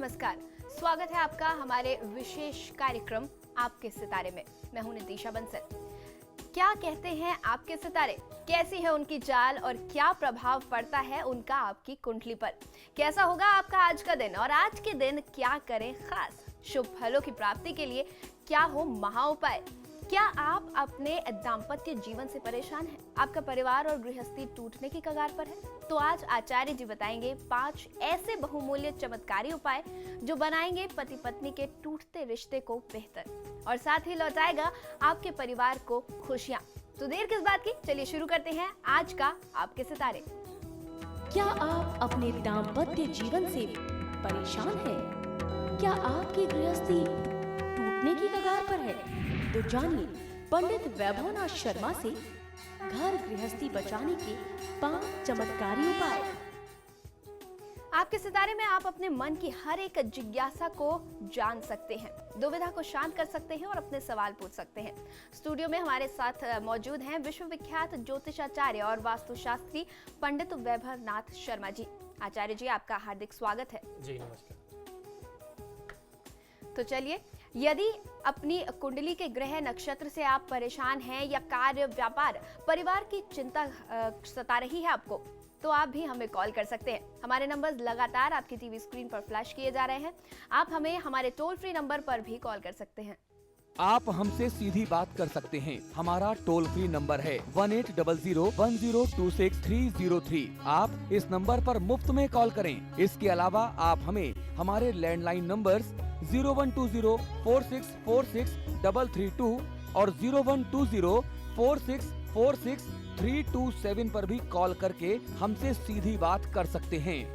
नमस्कार, स्वागत है आपका हमारे विशेष कार्यक्रम आपके सितारे में। मैं हूं नितिशा बंसल। क्या कहते हैं आपके सितारे, कैसी है उनकी चाल और क्या प्रभाव पड़ता है उनका आपकी कुंडली पर? कैसा होगा आपका आज का दिन और आज के दिन क्या करें खास? शुभ फलों की प्राप्ति के लिए क्या हो महा उपाय? क्या आप अपने दाम्पत्य जीवन से परेशान हैं? आपका परिवार और गृहस्थी टूटने की कगार पर है? तो आज आचार्य जी बताएंगे 5 ऐसे बहुमूल्य चमत्कारी उपाय जो बनाएंगे पति पत्नी के टूटते रिश्ते को बेहतर और साथ ही लौटाएगा आपके परिवार को खुशियां। तो देर किस बात की, चलिए शुरू करते हैं आज का आपके सितारे। क्या आप अपने दाम्पत्य जीवन से परेशान हैं? क्या आपकी गृहस्थी टूटने की कगार पर है? तो जानिए पंडित वैभवनाथ शर्मा से घर गृहस्थी बचाने के 5 चमत्कारी उपाय। आपके सितारे में आप अपने मन की हर एक जिज्ञासा को जान सकते हैं, दुविधा को शांत कर सकते हैं और अपने सवाल पूछ सकते हैं। स्टूडियो में हमारे साथ मौजूद हैं विश्वविख्यात ज्योतिषाचार्य और वास्तुशास्त्री पंडित वैभवनाथ शर्मा जी। आचार्य जी, आपका हार्दिक स्वागत है। जी नमस्कार। तो चलिए, यदि अपनी कुंडली के ग्रह नक्षत्र से आप परेशान हैं या कार्य व्यापार परिवार की चिंता सता रही है आपको, तो आप भी हमें कॉल कर सकते हैं। हमारे नंबर्स लगातार आपकी टीवी स्क्रीन पर फ्लैश किए जा रहे हैं। आप हमें हमारे टोल फ्री नंबर पर भी कॉल कर सकते हैं। आप हमसे सीधी बात कर सकते हैं। हमारा टोल फ्री नंबर है 180010263003। आप इस नंबर पर मुफ्त में कॉल करें। इसके अलावा आप हमें हमारे लैंडलाइन नंबर्स 012046463332 और 012046463327 पर भी कॉल करके हमसे सीधी बात कर सकते हैं।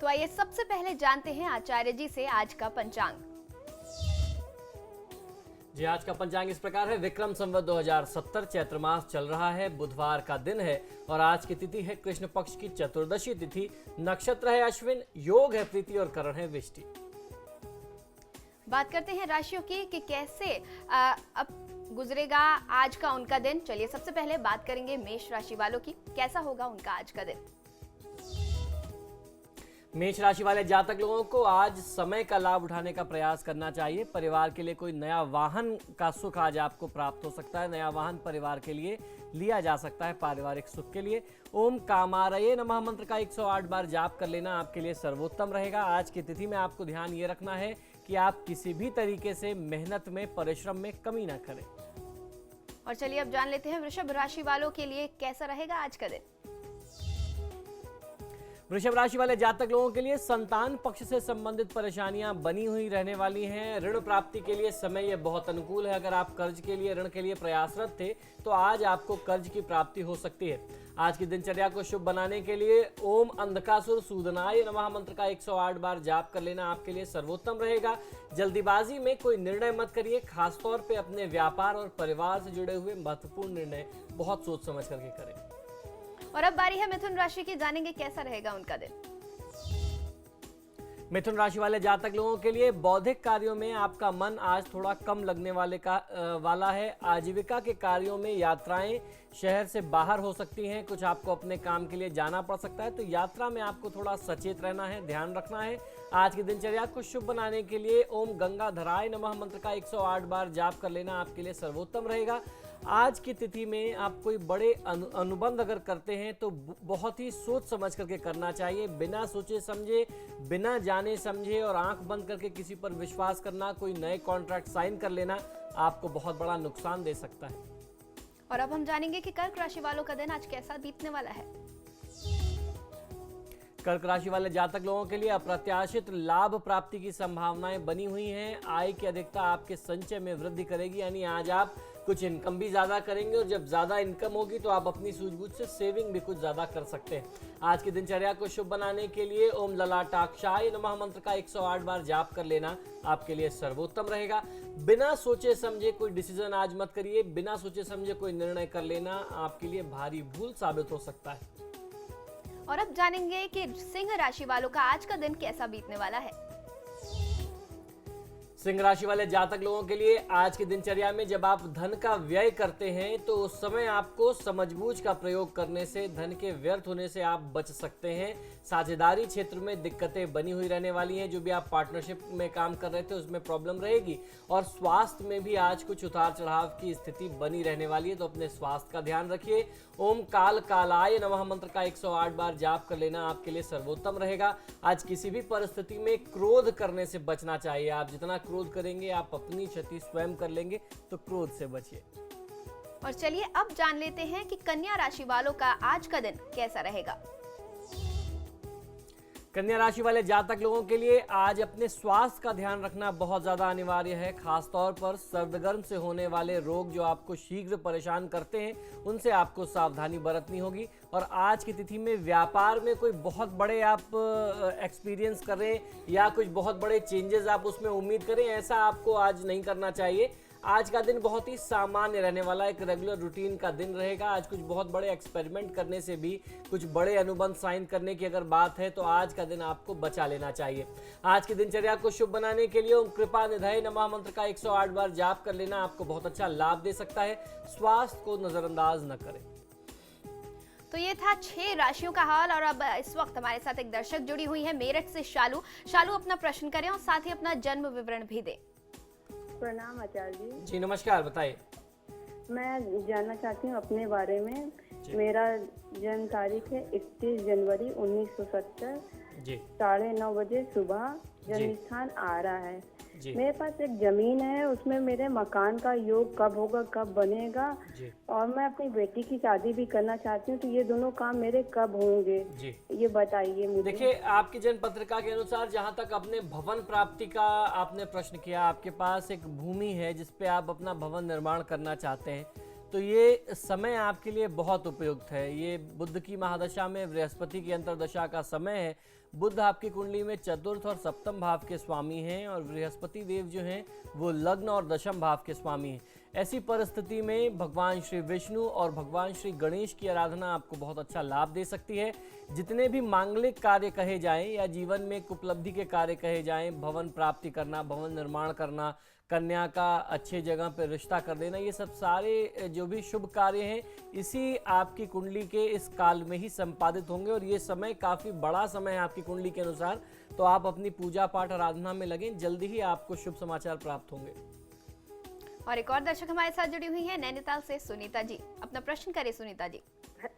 तो आइए सबसे पहले जानते हैं आचार्य जी से आज का पंचांग। जी, आज का पंचांग इस प्रकार है। विक्रम संवत 2070 चैत्र मास चल रहा है, बुधवार का दिन है और आज की तिथि है कृष्ण पक्ष की चतुर्दशी तिथि। नक्षत्र है अश्विन, योग है प्रीति और करण है विष्टि। बात करते हैं राशियों की कि कैसे अब गुजरेगा आज का उनका दिन। चलिए सबसे पहले बात करेंगे मेष राशि वालों की, कैसा होगा उनका आज का दिन। मेष राशि वाले जातक लोगों को आज समय का लाभ उठाने का प्रयास करना चाहिए। परिवार के लिए कोई नया वाहन का सुख आज आपको प्राप्त हो सकता है। नया वाहन परिवार के लिए लिया जा सकता है पारिवारिक सुख के लिए। ओम कामारये नमः मंत्र का 108 बार जाप कर लेना आपके लिए सर्वोत्तम रहेगा। आज की तिथि में आपको ध्यान ये रखना है कि आप किसी भी तरीके से मेहनत में, परिश्रम में कमी ना करें। और चलिए अब जान लेते हैं वृषभ राशि वालों के लिए कैसा रहेगा आज का दिन। वृषभ राशि वाले जातक लोगों के लिए संतान पक्ष से संबंधित परेशानियां बनी हुई रहने वाली हैं। ऋण प्राप्ति के लिए समय यह बहुत अनुकूल है। अगर आप कर्ज के लिए, ऋण के लिए प्रयासरत थे तो आज आपको कर्ज की प्राप्ति हो सकती है। आज की दिनचर्या को शुभ बनाने के लिए ओम अंधकासुर सूदनाय नमः मंत्र का 108 बार जाप कर लेना आपके लिए सर्वोत्तम रहेगा। जल्दीबाजी में कोई निर्णय मत करिए, खासतौर पे अपने व्यापार और परिवार से जुड़े हुए महत्वपूर्ण निर्णय बहुत सोच समझ करके करें। और अब बारी है मिथुन राशि की, जानेंगे कैसा रहेगा उनका दिन। मिथुन राशि वाले जातक लोगों के लिए बौद्धिक कार्यों में आपका मन आज थोड़ा कम लगने वाला है। आजीविका के कार्यों में यात्राएं शहर से बाहर हो सकती हैं। कुछ आपको अपने काम के लिए जाना पड़ सकता है, तो यात्रा में आपको थोड़ा सचेत रहना है, ध्यान रखना है। आज की दिनचर्या को शुभ बनाने के लिए ओम गंगाधराय नमः मंत्र का 108 बार जाप कर लेना आपके लिए सर्वोत्तम रहेगा। आज की तिथि में आप कोई बड़े अनुबंध अगर करते हैं तो बहुत ही सोच समझ करके करना चाहिए। बिना सोचे समझे, बिना जाने समझे और आंख बंद करके किसी पर विश्वास करना, कोई नए कॉन्ट्रैक्ट साइन कर लेना आपको बहुत बड़ा नुकसान दे सकता है। और अब हम जानेंगे कि कर्क राशि वालों का दिन आज कैसा बीतने वाला है। कर्क राशि वाले जातक लोगों के लिए अप्रत्याशित लाभ प्राप्ति की संभावनाएं बनी हुई हैं। आय की अधिकता आपके संचय में वृद्धि करेगी, यानी आज आप कुछ इनकम भी ज्यादा करेंगे और जब ज्यादा इनकम होगी तो आप अपनी सूझबूझ से सेविंग भी कुछ ज्यादा कर सकते हैं। आज की दिनचर्या को शुभ बनाने के लिए ओम ललाटाक्षाय नमः मंत्र का 108 बार जाप कर लेना आपके लिए सर्वोत्तम रहेगा। बिना सोचे समझे कोई डिसीजन आज मत करिए। बिना सोचे समझे कोई निर्णय कर लेना आपके लिए भारी भूल साबित हो सकता है। और अब जानेंगे कि सिंह राशि वालों का आज का दिन कैसा बीतने वाला है। सिंह राशि वाले जातक लोगों के लिए आज की दिनचर्या में जब आप धन का व्यय करते हैं तो उस समय आपको समझबूझ का प्रयोग करने से धन के व्यर्थ होने से आप बच सकते हैं। साझेदारी क्षेत्र में दिक्कतें बनी हुई रहने वाली हैं। जो भी आप पार्टनरशिप में काम कर रहे थे उसमें प्रॉब्लम रहेगी और स्वास्थ्य में भी आज कुछ उतार चढ़ाव की स्थिति बनी रहने वाली है, तो अपने स्वास्थ्य का ध्यान रखिए। ओम काल कालाय नमः मंत्र का 108 बार जाप कर लेना आपके लिए सर्वोत्तम रहेगा। आज किसी भी परिस्थिति में क्रोध करने से बचना चाहिए। आप जितना क्रोध करेंगे आप अपनी क्षति स्वयं कर लेंगे, तो क्रोध से बचिए। और चलिए अब जान लेते हैं कि कन्या राशि वालों का आज का दिन कैसा रहेगा। कन्या राशि वाले जातक लोगों के लिए आज अपने स्वास्थ्य का ध्यान रखना बहुत ज्यादा अनिवार्य है। खासतौर पर सर्द गर्म से होने वाले रोग जो आपको शीघ्र परेशान करते हैं उनसे आपको सावधानी बरतनी होगी। और आज की तिथि में व्यापार में कोई बहुत बड़े आप एक्सपीरियंस करें या कुछ बहुत बड़े चेंजेस आप उसमें उम्मीद करें, ऐसा आपको आज नहीं करना चाहिए। आज का दिन बहुत ही सामान्य रहने वाला, एक रेगुलर रूटीन का दिन रहेगा। आज कुछ बहुत बड़े एक्सपेरिमेंट करने से भी, कुछ बड़े अनुबंध साइन करने की अगर बात है तो आज का दिन आपको बचा लेना चाहिए। आज की दिनचर्या को शुभ बनाने के लिए ओम कृपा निधये नमः मंत्र का 108 बार जाप कर लेना आपको बहुत अच्छा लाभ दे सकता है। स्वास्थ्य को नजरअंदाज न करें। तो ये था 6 राशियों का हाल। और अब इस वक्त हमारे साथ एक दर्शक जुड़ी हुई है मेरठ से शालू। शालू अपना प्रश्न करें और साथ ही अपना जन्म विवरण भी दें। प्रणाम आचार्य जी। जी नमस्कार, बताइए। मैं जानना चाहती हूँ अपने बारे में। मेरा जन्म तारीख है 31 जनवरी 1970, जी 9:30 बजे सुबह। जन्म स्थान आरा है। जी मेरे पास एक जमीन है, उसमें मेरे मकान का योग कब होगा, कब बनेगा, जी और मैं अपनी बेटी की शादी भी करना चाहती हूँ, तो ये दोनों काम मेरे कब होंगे, जी ये बताइए मुझे। देखिए, आपकी जन्म पत्रिका के अनुसार जहां तक अपने भवन प्राप्ति का आपने प्रश्न किया, आपके पास एक भूमि है जिसपे आप अपना भवन निर्माण करना चाहते हैं, तो ये समय आपके लिए बहुत उपयुक्त है। ये बुध की महादशा में बृहस्पति की अंतर्दशा का समय है। बुध आपकी कुंडली में चतुर्थ और सप्तम भाव के स्वामी हैं और बृहस्पति देव जो हैं वो लग्न और दशम भाव के स्वामी हैं। ऐसी परिस्थिति में भगवान श्री विष्णु और भगवान श्री गणेश की आराधना आपको बहुत अच्छा लाभ दे सकती है। जितने भी मांगलिक कार्य कहे जाएं या जीवन में एक उपलब्धि के कार्य कहे जाएं, भवन प्राप्ति करना, भवन निर्माण करना, कन्या का अच्छे जगह पर रिश्ता कर देना, ये सब सारे जो भी शुभ कार्य हैं इसी आपकी कुंडली के इस काल में ही संपादित होंगे। और ये समय काफ़ी बड़ा समय है आपकी कुंडली के अनुसार, तो आप अपनी पूजा पाठ आराधना में लगें, जल्दी ही आपको शुभ समाचार प्राप्त होंगे। और एक और दर्शक हमारे साथ जुड़ी हुई है नैनीताल से सुनीता जी। अपना प्रश्न करें सुनीता जी।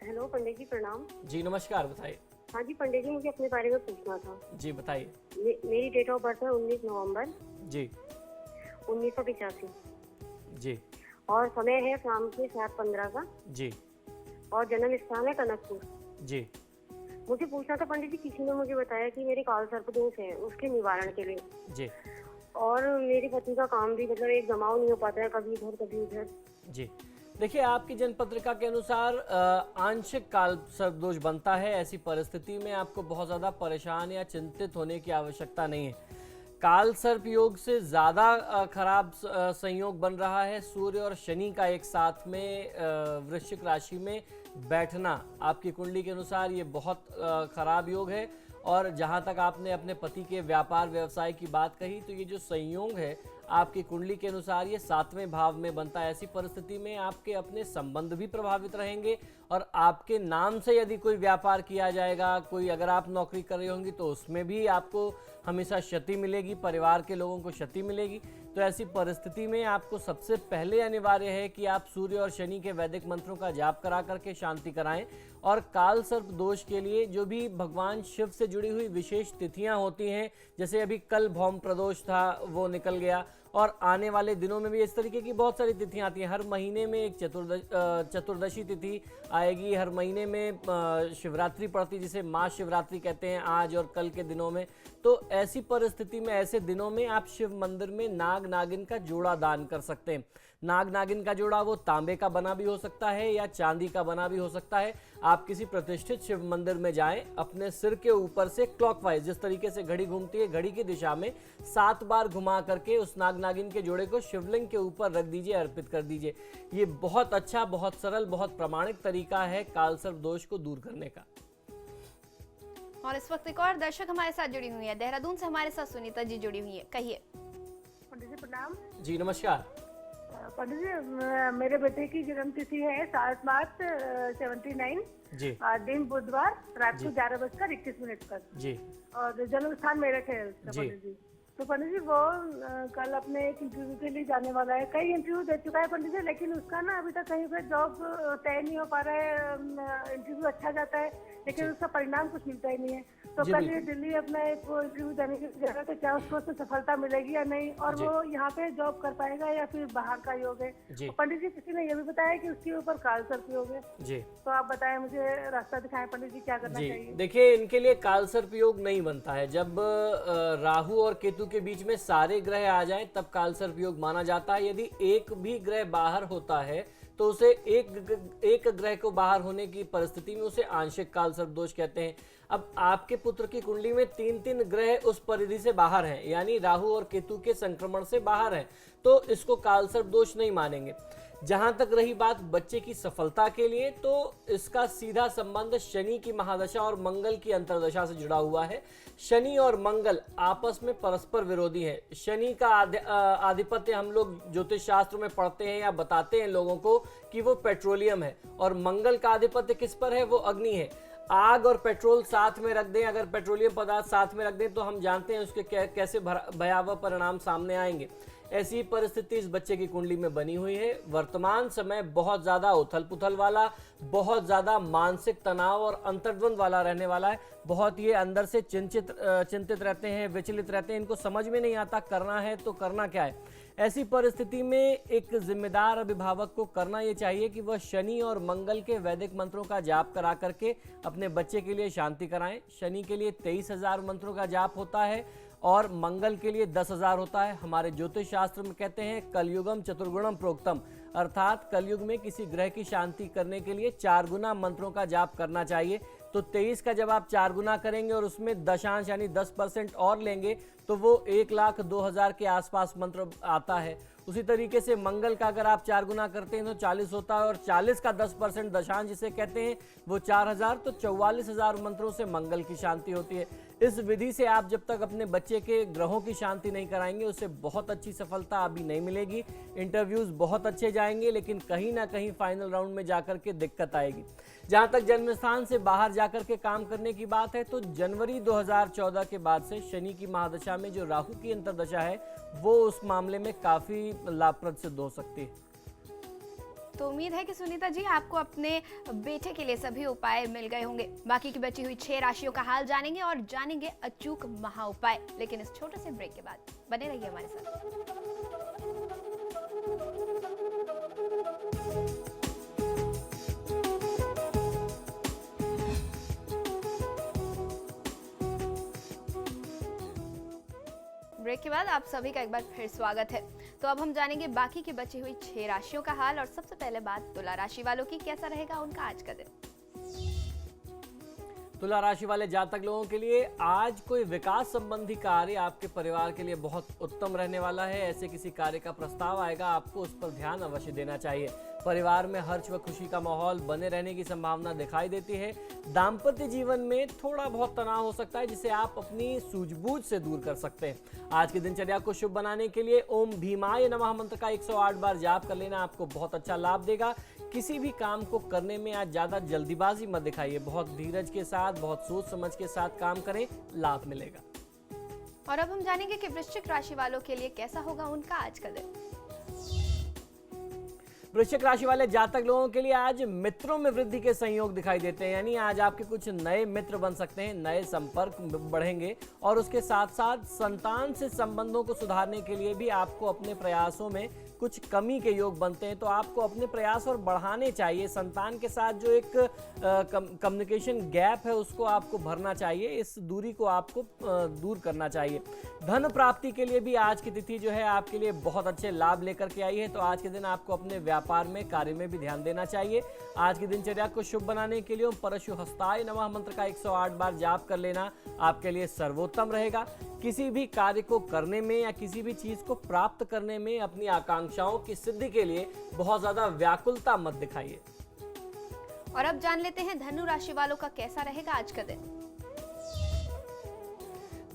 हेलो पंडित जी, प्रणाम। जी नमस्कार, बताइए। हाँ जी पंडित जी, मुझे अपने बारे में पूछना था। जी बताइए। मेरी डेट ऑफ बर्थ है 19 नवंबर जी 1985 जी और समय है शाम के 7:15 का जी और जन्म स्थान है टनकपुर। जी मुझे पूछना था पंडित जी, किसी ने मुझे बताया कि मेरे काल सर्प दोष है, उसके निवारण के लिए। जी और मेरे पति का काम भी मतलब एक जमाव नहीं हो पाता है, कभी इधर कभी उधर। जी देखिए, आपकी जन्म पत्रिका के अनुसार आंशिक काल सर्प दोष बनता है। ऐसी परिस्थिति में आपको बहुत ज़्यादा परेशान या चिंतित होने की आवश्यकता नहीं है। काल सर्प योग से ज़्यादा खराब संयोग बन रहा है सूर्य और शनि का एक साथ में वृश्चिक राशि में बैठना। आपकी कुंडली के अनुसार ये बहुत खराब योग है। और जहाँ तक आपने अपने पति के व्यापार व्यवसाय की बात कही, तो ये जो संयोग है आपकी कुंडली के अनुसार ये 7वें भाव में बनता है। ऐसी परिस्थिति में आपके अपने संबंध भी प्रभावित रहेंगे और आपके नाम से यदि कोई व्यापार किया जाएगा, कोई अगर आप नौकरी कर रही होंगी तो उसमें भी आपको हमेशा क्षति मिलेगी, परिवार के लोगों को क्षति मिलेगी। तो ऐसी परिस्थिति में आपको सबसे पहले अनिवार्य है कि आप सूर्य और शनि के वैदिक मंत्रों का जाप करा करके शांति कराएं। और काल सर्प दोष के लिए जो भी भगवान शिव से जुड़ी हुई विशेष तिथियां होती हैं, जैसे अभी कल भौम प्रदोष था वो निकल गया, और आने वाले दिनों में भी इस तरीके की बहुत सारी तिथियां आती हैं। हर महीने में एक चतुर्दशी तिथि आएगी, हर महीने में शिवरात्रि पड़ती, जिसे महाशिवरात्रि कहते हैं, आज और कल के दिनों में। तो ऐसी परिस्थिति में, ऐसे दिनों में आप शिव मंदिर में नाग नागिन का जोड़ा दान कर सकते हैं। नाग नागिन का जोड़ा वो तांबे का बना भी हो सकता है या चांदी का बना भी हो सकता है। आप किसी प्रतिष्ठित शिव मंदिर में जाएं, अपने सिर के ऊपर से क्लॉकवाइज, जिस तरीके से घड़ी घूमती है, घड़ी की दिशा में 7 बार घुमा करके उस नाग नागिन के जोड़े को शिवलिंग के ऊपर रख दीजिए, अर्पित कर दीजिए। ये बहुत अच्छा, बहुत सरल, बहुत प्रामाणिक तरीका है काल सर्प दोष को दूर करने का। और इस वक्त एक और दर्शक हमारे साथ जुड़ी हुई है, देहरादून से हमारे साथ सुनीता जी जुड़ी हुई है। कहिए। पंडित जी प्रणाम। जी नमस्कार। पंडित जी मेरे बेटे की जन्म तिथि है 7 मार्च 79। जी दिन बुधवार, रात को 11:21 पर जी और जन्म स्थान मेरठ है उसका। जी। पंडित जी तो पंडित जी वो कल अपने एक इंटरव्यू के लिए जाने वाला है। कई इंटरव्यू दे चुका है पंडित जी, लेकिन उसका ना अभी तक कहीं पे जॉब तय नहीं हो पा रहा है। इंटरव्यू अच्छा जाता है लेकिन उसका परिणाम कुछ मिलता ही नहीं है। तो जी, कल बिल्कुल। ये दिल्ली अपना एक इंटरव्यू देने की जगह तो क्या उसको उसमें सफलता मिलेगी या नहीं, और जी। वो यहाँ पे जॉब कर पाएगा या फिर बाहर का योग है। जी। तो पंडित जी किसी ने ये भी बताया कि उसके ऊपर काल सर्प योग है। जी तो आप बताएं, मुझे रास्ता दिखाएं पंडित जी, क्या करना जी चाहिए। देखिए, इनके लिए कालसर्प योग नहीं बनता है। जब राहु और केतु के बीच में सारे ग्रह आ जाएं तब कालसर्प योग माना जाता है। यदि एक भी ग्रह बाहर होता है तो उसे एक ग्रह को बाहर होने की परिस्थिति में उसे आंशिक कालसर्प दोष कहते हैं। अब आपके पुत्र की कुंडली में 3 ग्रह उस परिधि से बाहर हैं, यानी राहु और केतु के संक्रमण से बाहर हैं, तो इसको कालसर्प दोष नहीं मानेंगे। जहां तक रही बात बच्चे की सफलता के लिए, तो इसका सीधा संबंध शनि की महादशा और मंगल की अंतर्दशा से जुड़ा हुआ है। शनि और मंगल आपस में परस्पर विरोधी हैं। शनि का आधिपत्य हम लोग ज्योतिष शास्त्र में पढ़ते हैं या बताते हैं लोगों को कि वो पेट्रोलियम है, और मंगल का आधिपत्य किस पर है? वो अग्नि है। आग और पेट्रोल साथ में रख दें, अगर पेट्रोलियम पदार्थ साथ में रख दें तो हम जानते हैं उसके कैसे भयावह परिणाम सामने आएंगे। ऐसी परिस्थिति इस बच्चे की कुंडली में बनी हुई है। वर्तमान समय बहुत ज़्यादा उथल पुथल वाला, बहुत ज़्यादा मानसिक तनाव और अंतर्द्वंद वाला रहने वाला है। बहुत ये अंदर से चिंतित रहते हैं, विचलित रहते हैं, इनको समझ में नहीं आता करना है तो करना क्या है। ऐसी परिस्थिति में एक जिम्मेदार अभिभावक को करना ये चाहिए कि वह शनि और मंगल के वैदिक मंत्रों का जाप करा करके अपने बच्चे के लिए शांति कराएं। शनि के लिए 23,000 मंत्रों का जाप होता है और मंगल के लिए 10,000 होता है। हमारे ज्योतिष शास्त्र में कहते हैं कलयुगम चतुर्गुणम प्रोक्तम, अर्थात कलयुग में किसी ग्रह की शांति करने के लिए 4 गुना मंत्रों का जाप करना चाहिए। तो 23 का जब आप 4 गुना करेंगे और उसमें दशांश यानी 10% और लेंगे तो वो 1,02,000 के आसपास मंत्र आता है। उसी तरीके से मंगल का अगर आप 4 गुना करते हैं तो 40 होता है, और 40 का 10% दशांश जिसे कहते हैं वो 4,000, तो 44,000 मंत्रों से मंगल की शांति होती है। इस विधि से आप जब तक अपने बच्चे के ग्रहों की शांति नहीं कराएंगे उसे बहुत अच्छी सफलता अभी नहीं मिलेगी। इंटरव्यूज बहुत अच्छे जाएंगे लेकिन कहीं ना कहीं फाइनल राउंड में जाकर के दिक्कत आएगी। जहां तक जन्म स्थान से बाहर जाकर के काम करने की बात है तो जनवरी 2014 के बाद से शनि की महादशा में जो राहु की अंतर्दशा है वो उस मामले में काफी लाभप्रद सिद्ध हो सकती है। तो उम्मीद है कि सुनीता जी आपको अपने बेटे के लिए सभी उपाय मिल गए होंगे। बाकी की बची हुई 6 राशियों का हाल जानेंगे और जानेंगे अचूक महा उपाय, लेकिन इस छोटे से ब्रेक के बाद बने रहिए हमारे साथ। ब्रेक के बाद आप सभी का एक बार फिर स्वागत है। तो अब हम जानेंगे बाकी की बची हुई 6 राशियों का हाल, और सबसे पहले बात तुला राशि वालों की, कैसा रहेगा उनका आज का दिन। तुला राशि वाले जातक लोगों के लिए आज कोई विकास संबंधी कार्य आपके परिवार के लिए बहुत उत्तम रहने वाला है। ऐसे किसी कार्य का प्रस्ताव आएगा, आपको उस पर ध्यान अवश्य देना चाहिए। परिवार में हर्ष व खुशी का माहौल बने रहने की संभावना दिखाई देती है। दाम्पत्य जीवन में थोड़ा बहुत तनाव हो सकता है जिसे आप अपनी सूझबूझ से दूर कर सकते हैं। आज की दिनचर्या को शुभ बनाने के लिए ओम भीमाय नमः मंत्र का 108 बार जाप कर लेना आपको बहुत अच्छा लाभ देगा। किसी भी काम को करने में आज ज्यादा जल्दीबाजी मत दिखाइए, बहुत धीरज के साथ, बहुत सोच समझ के साथ काम करें, लाभ मिलेगा। और अब हम जानेंगे कि वृश्चिक राशि वालों के लिए कैसा होगा उनका आज का दिन। वृश्चिक राशि वाले जातक लोगों के लिए आज मित्रों में वृद्धि के संयोग दिखाई देते हैं, यानी आज आपके कुछ नए मित्र बन सकते हैं, नए संपर्क बढ़ेंगे, और उसके साथ साथ संतान से संबंधों को सुधारने के लिए भी आपको अपने प्रयासों में कुछ कमी के योग बनते हैं, तो आपको अपने प्रयास और बढ़ाने चाहिए। संतान के साथ जो एक कम्युनिकेशन गैप है उसको आपको भरना चाहिए, इस दूरी को आपको दूर करना चाहिए। धन प्राप्ति के लिए भी आज की तिथि जो है आपके लिए बहुत अच्छे लाभ लेकर के आई है, तो आज के दिन आपको अपने व्यापार में, कार्य में भी ध्यान देना चाहिए। आज की दिनचर्या को शुभ बनाने के लिए परशु हस्ताय नमः मंत्र का 108 बार जाप कर लेना आपके लिए सर्वोत्तम रहेगा। किसी भी कार्य को करने में या किसी भी चीज को प्राप्त करने में अपनी आकांक्षाओं की सिद्धि के लिए बहुत ज्यादा व्याकुलता मत दिखाइए। और अब जान लेते हैं धनु राशि वालों का कैसा रहेगा आज का दिन।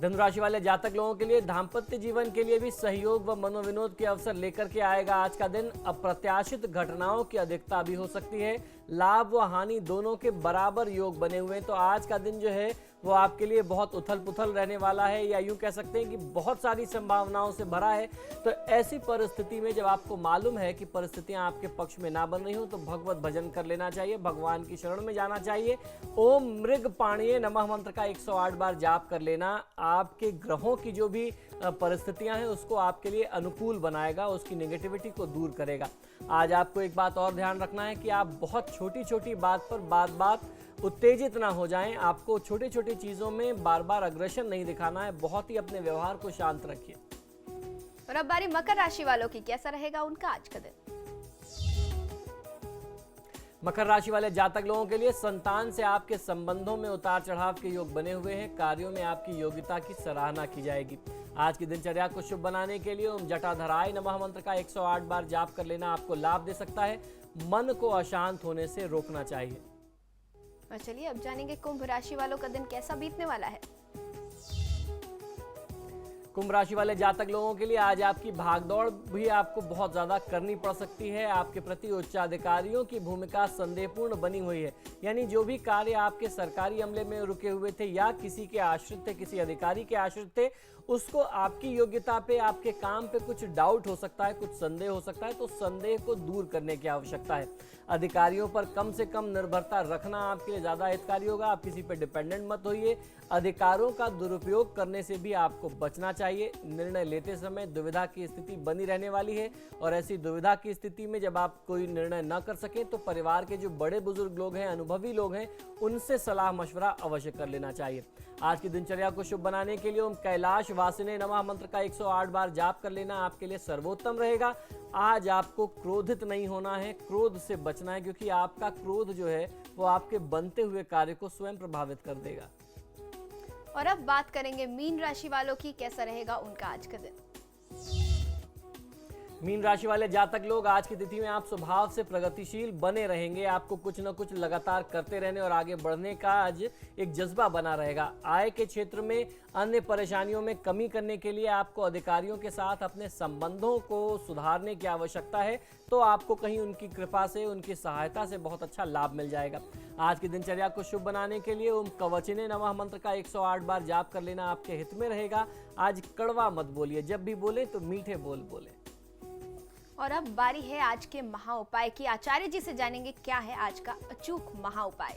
धनु राशि वाले जातक लोगों के लिए दाम्पत्य जीवन के लिए भी सहयोग व मनोविनोद के अवसर लेकर के आएगा आज का दिन। अप्रत्याशित घटनाओं की अधिकता भी हो सकती है। लाभ व हानि दोनों के बराबर योग बने हुए हैं, तो आज का दिन जो है वो आपके लिए बहुत उथल पुथल रहने वाला है, या यूं कह सकते हैं कि बहुत सारी संभावनाओं से भरा है। तो ऐसी परिस्थिति में जब आपको मालूम है कि परिस्थितियां आपके पक्ष में ना बन रही हो, तो भगवत भजन कर लेना चाहिए, भगवान की शरण में जाना चाहिए। ओम मृग पाणिये नमः मंत्र का 108 बार जाप कर लेना आपके ग्रहों की जो भी परिस्थितियां हैं उसको आपके लिए अनुकूल बनाएगा, उसकी नेगेटिविटी को दूर करेगा। आज आपको एक बात और ध्यान रखना है कि आप बहुत छोटी छोटी बात पर बात उत्तेजित ना हो जाएं। आपको छोटी छोटी चीजों में बार बार अग्रेशन नहीं दिखाना है, बहुत ही अपने व्यवहार को शांत रखिए। और अब बारी मकर राशि वालों की, कैसा रहेगा उनका आज का दिन? मकर राशि वाले जातक लोगों के लिए संतान से आपके संबंधों में उतार चढ़ाव के योग बने हुए हैं। कार्यों में आपकी योग्यता की सराहना की जाएगी। आज की दिनचर्या को शुभ बनाने के लिए ओम जटाधराय नमः मंत्र का 108 बार जाप कर लेना आपको लाभ दे सकता है। मन को अशांत होने से रोकना चाहिए। और चलिए अब जानेंगे कुंभ राशि वालों का दिन कैसा बीतने वाला है। कुंभ राशि वाले जातक लोगों के लिए आज आपकी भागदौड़ भी आपको बहुत ज्यादा करनी पड़ सकती है। आपके प्रति उच्चाधिकारियों की भूमिका संदेहपूर्ण बनी हुई है, यानी जो भी कार्य आपके सरकारी अमले में रुके हुए थे या किसी के आश्रित थे, किसी अधिकारी के आश्रित थे, उसको आपकी योग्यता पे, आपके काम पे कुछ डाउट हो सकता है, कुछ संदेह हो सकता है, तो संदेह को दूर करने की आवश्यकता है। अधिकारियों पर कम से कम निर्भरता रखना आपके लिए ज्यादा हितकारी होगा। आप किसी पे डिपेंडेंट मत होइए। अधिकारों का दुरुपयोग करने से भी आपको बचना चाहिए। निर्णय लेते समय दुविधा की स्थिति बनी रहने वाली है, और ऐसी दुविधा की स्थिति में जब आप कोई निर्णय न कर सके तो परिवार के जो बड़े बुजुर्ग लोग हैं, अनुभवी लोग हैं, उनसे सलाह मशवरा अवश्य कर लेना चाहिए। आज की दिनचर्या को शुभ बनाने के लिए ओम कैलाश वासिने नमः मंत्र का 108 बार जाप कर लेना आपके लिए सर्वोत्तम रहेगा। आज आपको क्रोधित नहीं होना है, क्रोध से बचना है, क्योंकि आपका क्रोध जो है वो आपके बनते हुए कार्य को स्वयं प्रभावित कर देगा। और अब बात करेंगे मीन राशि वालों की, कैसा रहेगा उनका आज का दिन। मीन राशि वाले जातक लोग आज की तिथि में आप स्वभाव से प्रगतिशील बने रहेंगे। आपको कुछ न कुछ लगातार करते रहने और आगे बढ़ने का आज एक जज्बा बना रहेगा। आय के क्षेत्र में अन्य परेशानियों में कमी करने के लिए आपको अधिकारियों के साथ अपने संबंधों को सुधारने की आवश्यकता है, तो आपको कहीं उनकी कृपा से, उनकी सहायता से बहुत अच्छा लाभ मिल जाएगा। आज की दिनचर्या को शुभ बनाने के लिए ओम कवचिने नमः मंत्र का 108 बार जाप कर लेना आपके हित में रहेगा। आज कड़वा मत बोलिए, जब भी बोले तो मीठे बोल बोले। और अब बारी है आज के महा उपाय की। आचार्य जी से जानेंगे क्या है आज का अचूक महा उपाय।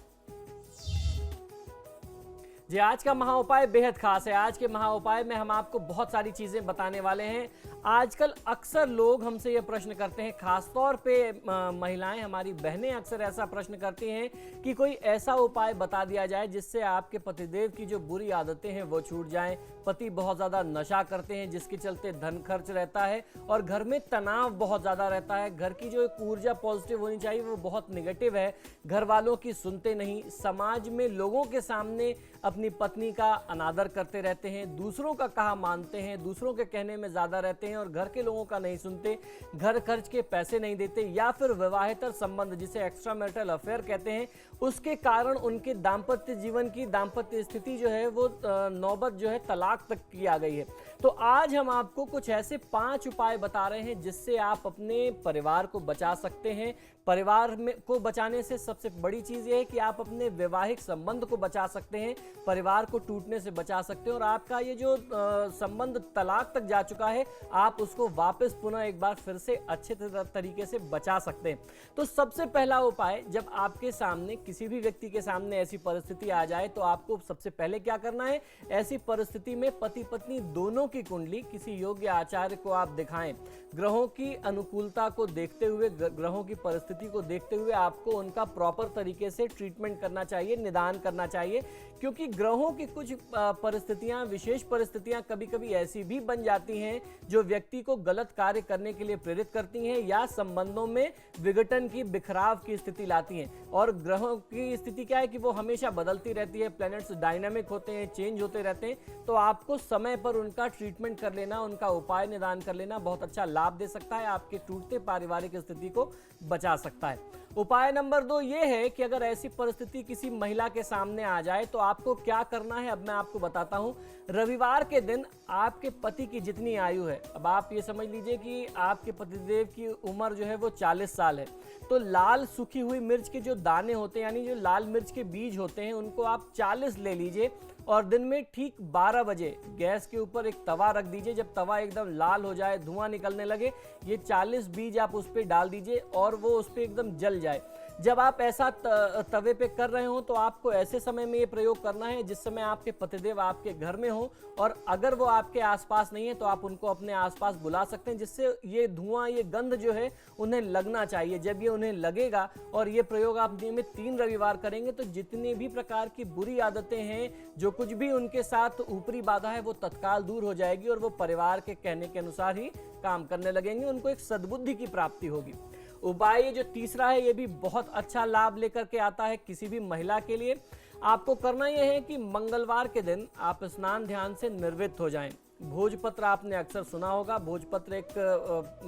जी, आज का महा उपाय बेहद खास है। आज के महा उपाय में हम आपको बहुत सारी चीजें बताने वाले हैं। आजकल अक्सर लोग हमसे ये प्रश्न करते हैं, खासतौर पे महिलाएं, हमारी बहनें अक्सर ऐसा प्रश्न करती हैं कि कोई ऐसा उपाय बता दिया जाए जिससे आपके पतिदेव की जो बुरी आदतें हैं वो छूट जाएं। पति बहुत ज्यादा नशा करते हैं जिसके चलते धन खर्च रहता है और घर में तनाव बहुत ज्यादा रहता है। घर की जो एक ऊर्जा पॉजिटिव होनी चाहिए वो बहुत निगेटिव है। घर वालों की सुनते नहीं, समाज में लोगों के सामने अपनी पत्नी का अनादर करते रहते हैं, दूसरों का कहा मानते हैं, दूसरों के कहने में ज्यादा रहते हैं और घर के लोगों का नहीं सुनते, घर खर्च के पैसे नहीं देते, या फिर विवाहेतर संबंध जिसे एक्स्ट्रा मैरिटल अफेयर कहते हैं, उसके कारण उनके दाम्पत्य जीवन की, दाम्पत्य स्थिति जो है वो नौबत जो है तलाक तक की आ गई है। तो आज हम आपको कुछ ऐसे 5 उपाय बता रहे हैं जिससे आप अपने परिवार को बचा सकते हैं। परिवार में को बचाने से सबसे बड़ी चीज ये है कि आप अपने वैवाहिक संबंध को बचा सकते हैं, परिवार को टूटने से बचा सकते हैं, और आपका ये जो संबंध तलाक तक जा चुका है आप उसको वापस पुनः एक बार फिर से अच्छे तरीके से बचा सकते हैं। तो सबसे पहला उपाय, जब आपके सामने, किसी भी व्यक्ति के सामने ऐसी परिस्थिति आ जाए तो आपको सबसे पहले क्या करना है, ऐसी परिस्थिति में पति पत्नी दोनों की कुंडली किसी योग्य आचार्य को आप दिखाएं। ग्रहों की अनुकूलता को देखते हुए, ग्रहों की परिस्थिति को देखते हुए आपको उनका प्रॉपर तरीके से ट्रीटमेंट करना चाहिए, निदान करना चाहिए, क्योंकि ग्रहों की कुछ परिस्थितियां, विशेष परिस्थितियां कभी कभी ऐसी भी बन जाती हैं जो व्यक्ति को गलत कार्य करने के लिए प्रेरित करती हैं या संबंधों में विघटन की, बिखराव की स्थिति लाती हैं। और ग्रहों की स्थिति क्या है कि वो हमेशा बदलती रहती है, प्लैनेट्स डायनामिक होते हैं, चेंज होते रहते हैं, तो आपको समय पर उनका ट्रीटमेंट कर लेना, उनका उपाय निदान कर लेना बहुत अच्छा लाभ दे सकता है, आपके टूटते पारिवारिक स्थिति को बचा सकता है। उपाय नंबर 2 ये है कि अगर ऐसी परिस्थिति किसी महिला के सामने आ जाए तो आपको क्या करना है, अब मैं आपको बताता हूं। रविवार के दिन आपके पति की जितनी आयु है, अब आप ये समझ लीजिए कि आपके पतिदेव की उम्र जो है वो 40 साल है, तो लाल सूखी हुई मिर्च के जो दाने होते हैं, यानी जो लाल मिर्च के बीज होते हैं, उनको आप 40 ले लीजिए और दिन में ठीक 12 बजे गैस के ऊपर एक तवा रख दीजिए। जब तवा एकदम लाल हो जाए, धुआं निकलने लगे, ये 40 बीज आप उस पर डाल दीजिए और वो उस पर एकदम जल जाए। जब आप ऐसा तवे पे कर रहे हो तो आपको ऐसे समय में ये प्रयोग करना है जिस समय आपके पतिदेव आपके घर में हो, और अगर वो आपके आसपास नहीं है तो आप उनको अपने आसपास बुला सकते हैं, जिससे ये धुआं, ये गंध जो है उन्हें लगना चाहिए। जब ये उन्हें लगेगा और ये प्रयोग आप नियमित 3 रविवार करेंगे तो जितनी भी प्रकार की बुरी आदतें हैं, जो कुछ भी उनके साथ ऊपरी बाधा है, वो तत्काल दूर हो जाएगी और वो परिवार के कहने के अनुसार ही काम करने लगेंगे। उनको एक सद्बुद्धि की प्राप्ति होगी। उपाय जो तीसरा है, ये भी बहुत अच्छा लाभ लेकर के आता है किसी भी महिला के लिए। आपको करना यह है कि मंगलवार के दिन आप स्नान ध्यान से निर्वृत्त हो जाएं। भोजपत्र आपने अक्सर सुना होगा। भोजपत्र एक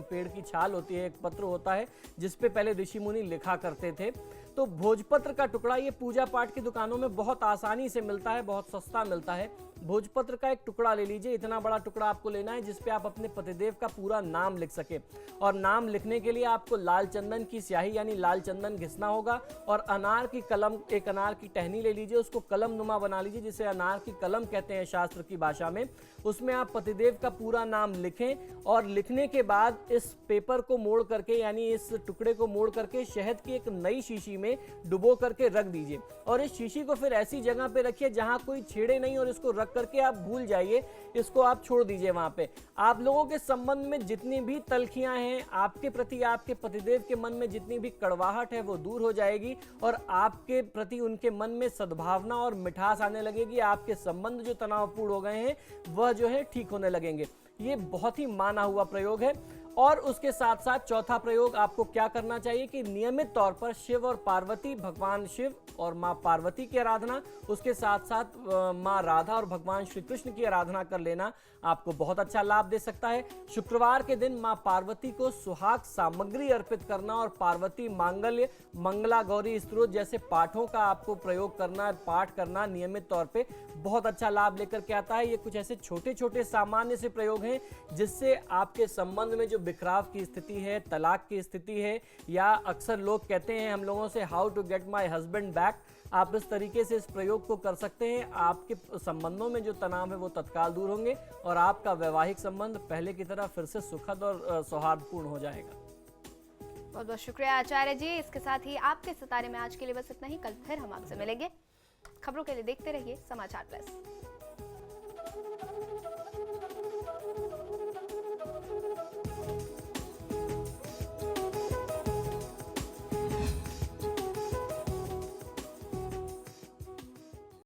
पेड़ की छाल होती है, एक पत्र होता है जिस पे पहले ऋषि मुनि लिखा करते थे। तो भोजपत्र का टुकड़ा ये पूजा पाठ की दुकानों में बहुत आसानी से मिलता है, बहुत सस्ता मिलता है। भोजपत्र का एक टुकड़ा ले लीजिए, इतना बड़ा टुकड़ा आपको लेना है जिसपे आप अपने पतिदेव का पूरा नाम लिख सके। और नाम लिखने के लिए आपको लाल चंदन की स्याही यानी लाल चंदन घिसना होगा और अनार की कलम, एक अनार की टहनी ले लीजिए, उसको कलम नुमा बना लीजिए, जिसे अनार की कलम कहते हैं शास्त्र की भाषा में। उसमें आप पतिदेव का पूरा नाम लिखें और लिखने के बाद इस पेपर को मोड़ करके, यानी इस टुकड़े को मोड़ करके शहद की एक नई शीशी में डुबो करके रख दीजिए। और इस शीशी को फिर ऐसी जगह पे रखिए जहां कोई छेड़े नहीं, और इसको रख करके आप भूल जाइए, इसको आप छोड़ दीजिए वहां पे। आप लोगों के संबंध में जितनी भी तलखियां हैं, आपके प्रति आपके पतिदेव के मन में जितनी भी कड़वाहट है वो दूर हो जाएगी और आपके प्रति उनके मन में सद्भावना और मिठास आने लगेगी। आपके संबंध जो तनावपूर्ण हो गए हैं वह जो है ठीक होने लगेंगे। ये बहुत ही माना हुआ प्रयोग है। और उसके साथ साथ चौथा प्रयोग आपको क्या करना चाहिए कि नियमित तौर पर शिव और पार्वती, भगवान शिव और मां पार्वती की आराधना, उसके साथ साथ मां राधा और भगवान श्री कृष्ण की आराधना कर लेना आपको बहुत अच्छा लाभ दे सकता है। शुक्रवार के दिन मां पार्वती को सुहाग सामग्री अर्पित करना और पार्वती मांगल्य, मंगला गौरी स्तोत्र जैसे पाठों का आपको प्रयोग करना, पाठ करना नियमित तौर पे बहुत अच्छा लाभ लेकर के आता है। ये कुछ ऐसे छोटे छोटे सामान्य से प्रयोग हैं जिससे आपके संबंध में जो बिखराव की स्थिति है, तलाक की स्थिति है, या अक्सर लोग कहते हैं हम लोगों से how to get my husband back, आप इस तरीके से इस प्रयोग को कर सकते हैं। आपके संबंधों में जो तनाव है वो तत्काल दूर होंगे और आपका वैवाहिक संबंध पहले की तरह फिर से सुखद और सौहार्दपूर्ण हो जाएगा। बहुत बहुत शुक्रिया आचार्य जी। इसके साथ ही आपके सितारे में आज के लिए बस इतना ही। कल फिर हम आपसे मिलेंगे। खबरों के लिए देखते रहिए समाचार प्लस।